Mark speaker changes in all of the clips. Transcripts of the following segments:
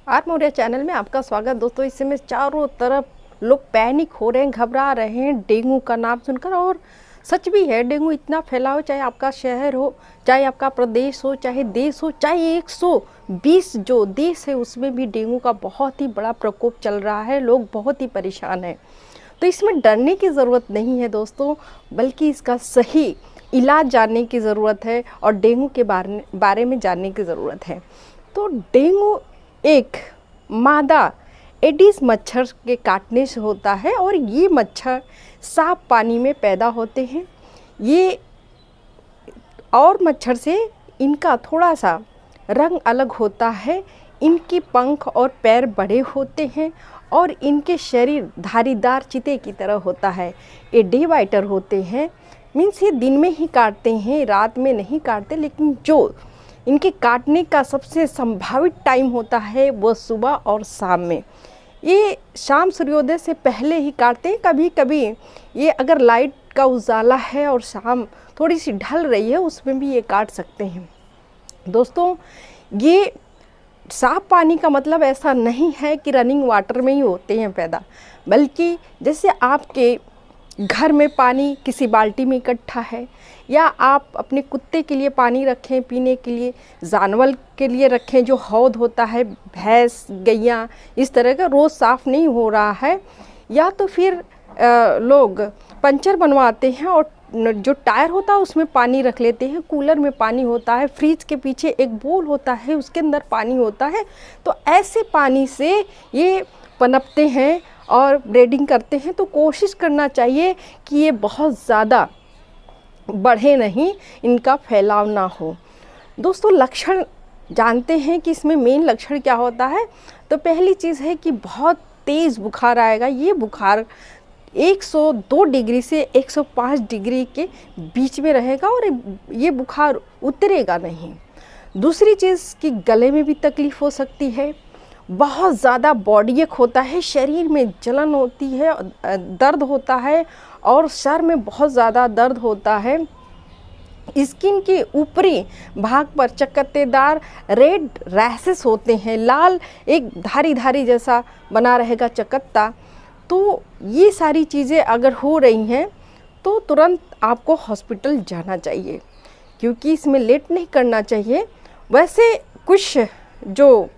Speaker 1: Are Maurya channel में आपका स्वागत। दोस्तों, इस समय चारों तरफ लोग पैनिक हो रहे हैं, घबरा रहे हैं डेंगू का नाम सुनकर। और सच भी है, डेंगू इतना फैला हो, चाहे आपका शहर हो, चाहे आपका प्रदेश हो, चाहे देश हो, चाहे 120 जो देश है उसमें भी डेंगू का बहुत ही बड़ा प्रकोप चल रहा है। लोग बहुत ही परेशान हैं। तो इसमें डरने की ज़रूरत नहीं है दोस्तों, बल्कि इसका सही इलाज जानने की ज़रूरत है और डेंगू के बारे में जानने की ज़रूरत है। तो डेंगू एक मादा एडिस मच्छर के काटने से होता है और ये मच्छर साफ पानी में पैदा होते हैं। ये और मच्छर से इनका थोड़ा सा रंग अलग होता है। इनकी पंख और पैर बड़े होते हैं और इनके शरीर धारीदार चीते की तरह होता है। ये डे बाइटर होते हैं, मीन्स ये दिन में ही काटते हैं, रात में नहीं काटते। लेकिन जो इनके काटने का सबसे संभावित टाइम होता है वो सुबह और शाम में। ये शाम सूर्योदय से पहले ही काटते हैं। कभी कभी ये अगर लाइट का उजाला है और शाम थोड़ी सी ढल रही है उसमें भी ये काट सकते हैं। दोस्तों, ये साफ पानी का मतलब ऐसा नहीं है कि रनिंग वाटर में ही होते हैं पैदा, बल्कि जैसे आपके घर में पानी किसी बाल्टी में इकट्ठा है, या आप अपने कुत्ते के लिए पानी रखें पीने के लिए, जानवर के लिए रखें जो हौद होता है, भैंस गैया इस तरह का रोज़ साफ़ नहीं हो रहा है, या तो फिर लोग पंचर बनवाते हैं और जो टायर होता है उसमें पानी रख लेते हैं, कूलर में पानी होता है, फ्रिज के पीछे एक बोल होता है उसके अंदर पानी होता है। तो ऐसे पानी से ये पनपते हैं और ब्रीडिंग करते हैं। तो कोशिश करना चाहिए कि ये बहुत ज़्यादा बढ़े नहीं, इनका फैलाव ना हो। दोस्तों, लक्षण जानते हैं कि इसमें मेन लक्षण क्या होता है। तो पहली चीज़ है कि बहुत तेज़ बुखार आएगा। ये बुखार 102 डिग्री से 105 डिग्री के बीच में रहेगा और ये बुखार उतरेगा नहीं। दूसरी चीज़ कि गले में भी तकलीफ़ हो सकती है, बहुत ज़्यादा बॉडी एक होता है, शरीर में जलन होती है, दर्द होता है और सर में बहुत ज़्यादा दर्द होता है। स्किन के ऊपरी भाग पर चकत्तेदार रेड रैशेस होते हैं, लाल एक धारी धारी जैसा बना रहेगा चकत्ता। तो ये सारी चीज़ें अगर हो रही हैं तो तुरंत आपको हॉस्पिटल जाना चाहिए, क्योंकि इसमें लेट नहीं करना चाहिए। वैसे कुछ जो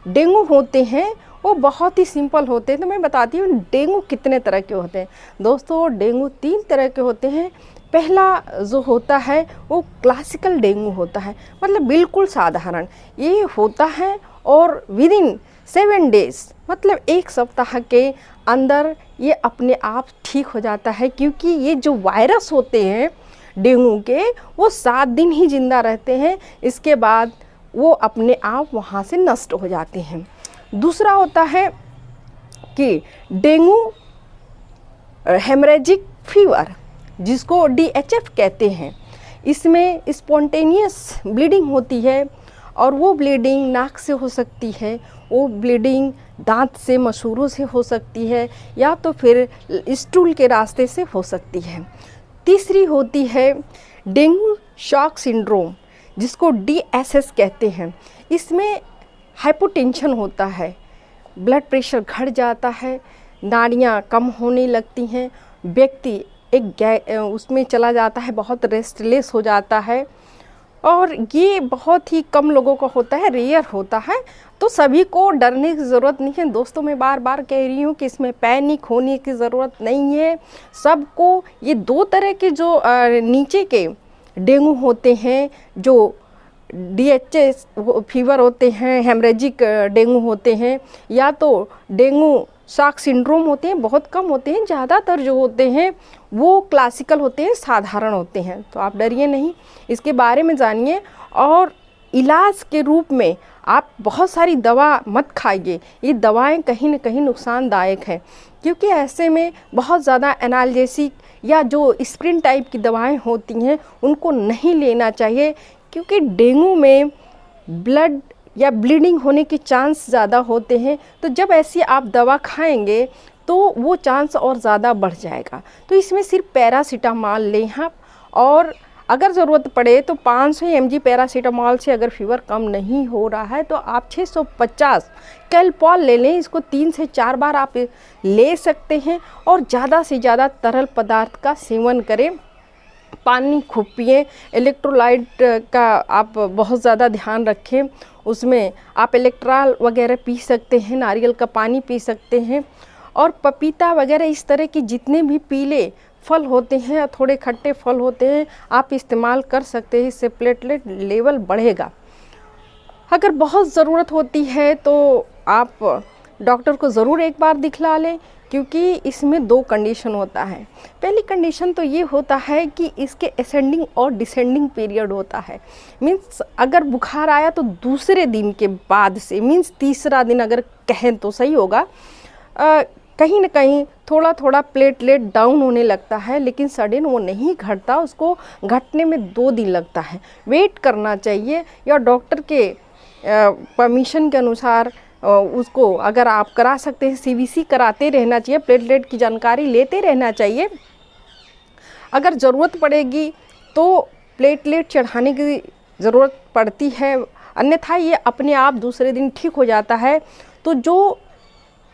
Speaker 1: डेंगू होते हैं वो बहुत ही सिंपल होते हैं। तो मैं बताती हूँ डेंगू कितने तरह के होते हैं। दोस्तों, डेंगू 3 तरह के होते हैं। पहला जो होता है वो क्लासिकल डेंगू होता है, मतलब बिल्कुल साधारण ये होता है और विदिन 7 डेज मतलब 1 सप्ताह के अंदर ये अपने आप ठीक हो जाता है, क्योंकि ये जो वायरस होते हैं डेंगू के वो 7 दिन ही जिंदा रहते हैं, इसके बाद वो अपने आप वहाँ से नष्ट हो जाते हैं। दूसरा होता है कि डेंगू हेमरेजिक फीवर, जिसको DHF कहते हैं। इसमें स्पॉन्टेनियस ब्लीडिंग होती है और वो ब्लीडिंग नाक से हो सकती है, वो ब्लीडिंग दांत से मसूड़ों से हो सकती है, या तो फिर स्टूल के रास्ते से हो सकती है। तीसरी होती है डेंगू शॉक सिंड्रोम, जिसको DSS कहते हैं। इसमें हाइपोटेंशन होता है, ब्लड प्रेशर घट जाता है, नाड़ियाँ कम होने लगती हैं, व्यक्ति उसमें चला जाता है, बहुत रेस्टलेस हो जाता है। और ये बहुत ही कम लोगों को होता है, रेयर होता है। तो सभी को डरने की ज़रूरत नहीं है दोस्तों। मैं बार बार कह रही हूँ कि इसमें पैनिक होने की ज़रूरत नहीं है। सबको ये 2 तरह के जो नीचे के डेंगू होते हैं, जो DHS फीवर होते हैं, हेमरेजिक डेंगू होते हैं, या तो डेंगू शॉक सिंड्रोम होते हैं, बहुत कम होते हैं। ज़्यादातर जो होते हैं वो क्लासिकल होते हैं, साधारण होते हैं। तो आप डरिए नहीं, इसके बारे में जानिए। और इलाज के रूप में आप बहुत सारी दवा मत खाइए। ये दवाएं कहीं ना कहीं नुकसानदायक हैं, क्योंकि ऐसे में बहुत ज़्यादा एनाल्जेसिक या जो स्प्रिन टाइप की दवाएं होती हैं उनको नहीं लेना चाहिए, क्योंकि डेंगू में ब्लड या ब्लीडिंग होने के चांस ज़्यादा होते हैं। तो जब ऐसी आप दवा खाएंगे तो वो चांस और ज़्यादा बढ़ जाएगा। तो इसमें सिर्फ पैरासीटामॉल लें आप, और अगर ज़रूरत पड़े तो 500 mg पैरासीटामॉल से अगर फीवर कम नहीं हो रहा है तो आप 650 कैलपॉल ले लें। इसको 3 से 4 बार आप ले सकते हैं और ज़्यादा से ज़्यादा तरल पदार्थ का सेवन करें। पानी खूब पिएं। इलेक्ट्रोलाइट का आप बहुत ज़्यादा ध्यान रखें, उसमें आप इलेक्ट्रॉल वगैरह पी सकते हैं, नारियल का पानी पी सकते हैं और पपीता वगैरह इस तरह की जितने भी पीले फल होते हैं या थोड़े खट्टे फल होते हैं आप इस्तेमाल कर सकते हैं। इससे प्लेटलेट लेवल बढ़ेगा। अगर बहुत ज़रूरत होती है तो आप डॉक्टर को ज़रूर एक बार दिखला लें, क्योंकि इसमें 2 कंडीशन होता है। पहली कंडीशन तो ये होता है कि इसके असेंडिंग और डिसेंडिंग पीरियड होता है। मीन्स अगर बुखार आया तो दूसरे दिन के बाद से, मीन्स तीसरा दिन अगर कहें तो सही होगा, कहीं ना कहीं थोड़ा थोड़ा प्लेटलेट डाउन होने लगता है, लेकिन सडन वो नहीं घटता, उसको घटने में 2 दिन लगता है। वेट करना चाहिए या डॉक्टर के परमिशन के अनुसार उसको अगर आप करा सकते हैं CBC कराते रहना चाहिए, प्लेटलेट की जानकारी लेते रहना चाहिए। अगर ज़रूरत पड़ेगी तो प्लेटलेट चढ़ाने की ज़रूरत पड़ती है, अन्यथा ये अपने आप दूसरे दिन ठीक हो जाता है। तो जो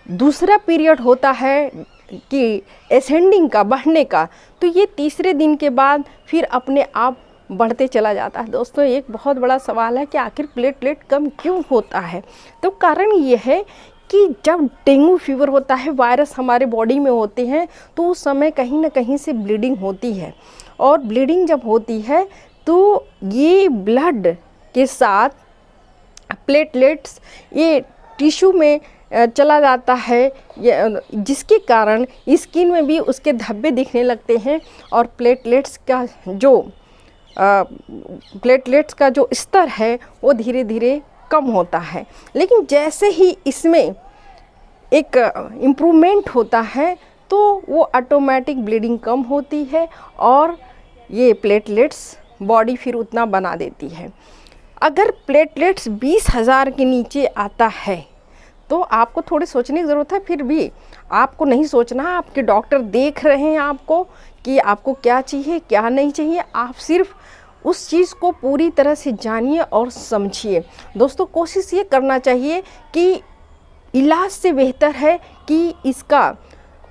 Speaker 1: दूसरा पीरियड होता है कि असेंडिंग का, बढ़ने का, तो ये तीसरे दिन के बाद फिर अपने आप बढ़ते चला जाता है। दोस्तों एक बहुत बड़ा सवाल है कि आखिर प्लेटलेट कम क्यों होता है। तो कारण ये है कि जब डेंगू फीवर होता है, वायरस हमारे बॉडी में होते हैं, तो उस समय कहीं ना कहीं से ब्लीडिंग होती है और ब्लीडिंग जब होती है तो ये ब्लड के साथ प्लेटलेट्स ये टिश्यू में चला जाता है, जिसके कारण स्किन में भी उसके धब्बे दिखने लगते हैं और प्लेटलेट्स का जो स्तर है वो धीरे धीरे कम होता है। लेकिन जैसे ही इसमें एक इम्प्रूवमेंट होता है तो वो ऑटोमेटिक ब्लीडिंग कम होती है और ये प्लेटलेट्स बॉडी फिर उतना बना देती है। अगर प्लेटलेट्स 20,000 के नीचे आता है तो आपको थोड़ी सोचने की ज़रूरत है। फिर भी आपको नहीं सोचना, आपके डॉक्टर देख रहे हैं आपको कि आपको क्या चाहिए क्या नहीं चाहिए। आप सिर्फ उस चीज़ को पूरी तरह से जानिए और समझिए। दोस्तों कोशिश ये करना चाहिए कि इलाज से बेहतर है कि इसका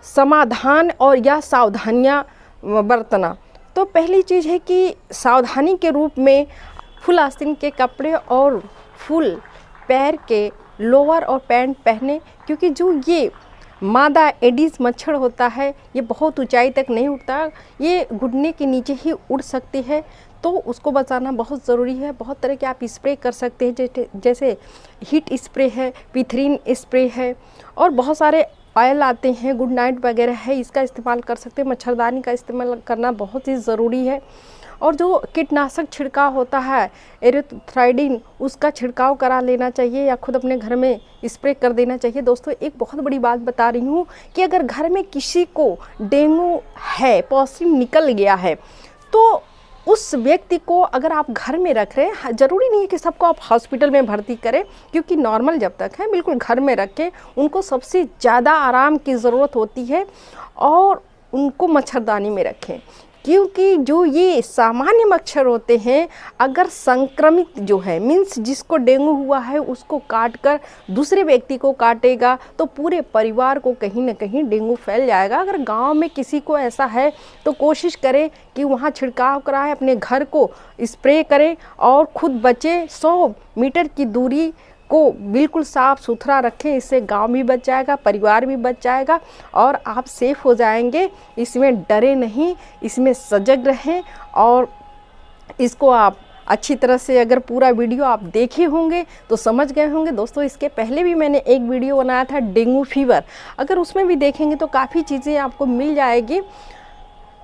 Speaker 1: समाधान और या सावधानियाँ बरतना। तो पहली चीज़ है कि सावधानी के रूप में फुल आस्तीन के कपड़े और फुल पैर के लोअर और पैंट पहने, क्योंकि जो ये मादा एडिस मच्छर होता है ये बहुत ऊंचाई तक नहीं उड़ता, ये घुटने के नीचे ही उड़ सकती है, तो उसको बचाना बहुत ज़रूरी है। बहुत तरह के आप स्प्रे कर सकते हैं, जैसे हीट स्प्रे है, पिथरीन स्प्रे है और बहुत सारे ऑयल आते हैं, गुड नाइट वगैरह है, इसका इस्तेमाल कर सकते हैं। मच्छरदानी का इस्तेमाल करना बहुत ही ज़रूरी है। और जो कीटनाशक छिड़काव होता है एरिथ्राइडिन, उसका छिड़काव करा लेना चाहिए या खुद अपने घर में स्प्रे कर देना चाहिए। दोस्तों एक बहुत बड़ी बात बता रही हूँ कि अगर घर में किसी को डेंगू है, पॉजिटिव निकल गया है, तो उस व्यक्ति को अगर आप घर में रख रहे हैं, ज़रूरी नहीं है कि सबको आप हॉस्पिटल में भर्ती करें, क्योंकि नॉर्मल जब तक है बिल्कुल घर में रखें। उनको सबसे ज़्यादा आराम की ज़रूरत होती है और उनको मच्छरदानी में रखें, क्योंकि जो ये सामान्य मच्छर होते हैं अगर संक्रमित जो है, मीन्स जिसको डेंगू हुआ है उसको काट कर दूसरे व्यक्ति को काटेगा तो पूरे परिवार को कहीं ना कहीं डेंगू फैल जाएगा। अगर गांव में किसी को ऐसा है तो कोशिश करें कि वहाँ छिड़काव कराएं, अपने घर को स्प्रे करें और खुद बचे। 100 मीटर की दूरी को बिल्कुल साफ़ सुथरा रखें, इससे गांव भी बच जाएगा, परिवार भी बच जाएगा और आप सेफ हो जाएंगे। इसमें डरे नहीं, इसमें सजग रहें और इसको आप अच्छी तरह से अगर पूरा वीडियो आप देखे होंगे तो समझ गए होंगे। दोस्तों इसके पहले भी मैंने एक वीडियो बनाया था डेंगू फीवर, अगर उसमें भी देखेंगे तो काफ़ी चीज़ें आपको मिल जाएगी।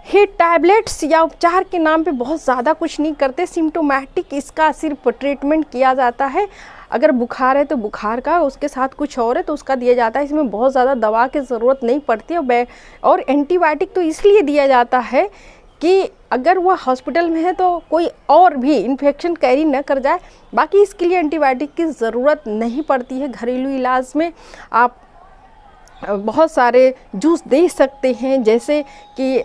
Speaker 1: ये टैबलेट्स या उपचार के नाम पे बहुत ज़्यादा कुछ नहीं करते, सिम्टोमेटिक इसका सिर्फ ट्रीटमेंट किया जाता है। अगर बुखार है तो बुखार का, उसके साथ कुछ और है तो उसका दिया जाता है। इसमें बहुत ज़्यादा दवा की ज़रूरत नहीं पड़ती है। और एंटीबायोटिक तो इसलिए दिया जाता है कि अगर वह हॉस्पिटल में है तो कोई और भी इन्फेक्शन कैरी न कर जाए, बाकी इसके लिए एंटीबायोटिक की ज़रूरत नहीं पड़ती है। घरेलू इलाज में आप बहुत सारे जूस दे सकते हैं, जैसे कि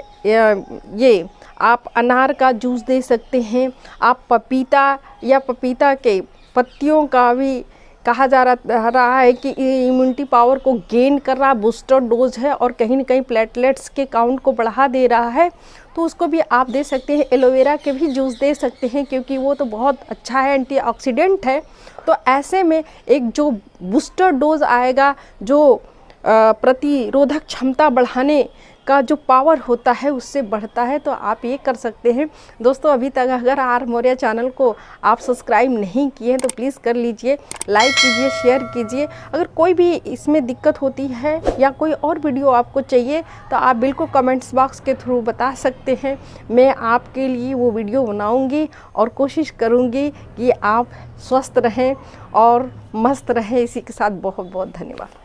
Speaker 1: ये आप अनार का जूस दे सकते हैं, आप पपीता या पपीता के पत्तियों का भी कहा जा रहा है कि इम्यूनिटी पावर को गेन कर रहा, बूस्टर डोज है और कहीं ना कहीं प्लेटलेट्स के काउंट को बढ़ा दे रहा है, तो उसको भी आप दे सकते हैं। एलोवेरा के भी जूस दे सकते हैं क्योंकि वो तो बहुत अच्छा है, एंटीऑक्सीडेंट है। तो ऐसे में एक जो बूस्टर डोज आएगा, जो प्रतिरोधक क्षमता बढ़ाने का जो पावर होता है उससे बढ़ता है, तो आप ये कर सकते हैं। दोस्तों अभी तक अगर आर मौर्या चैनल को आप सब्सक्राइब नहीं किए हैं तो प्लीज़ कर लीजिए, लाइक कीजिए, शेयर कीजिए। अगर कोई भी इसमें दिक्कत होती है या कोई और वीडियो आपको चाहिए तो आप बिल्कुल कमेंट्स बॉक्स के थ्रू बता सकते हैं, मैं आपके लिए वो वीडियो बनाऊँगी और कोशिश करूँगी कि आप स्वस्थ रहें और मस्त रहें। इसी के साथ बहुत बहुत धन्यवाद।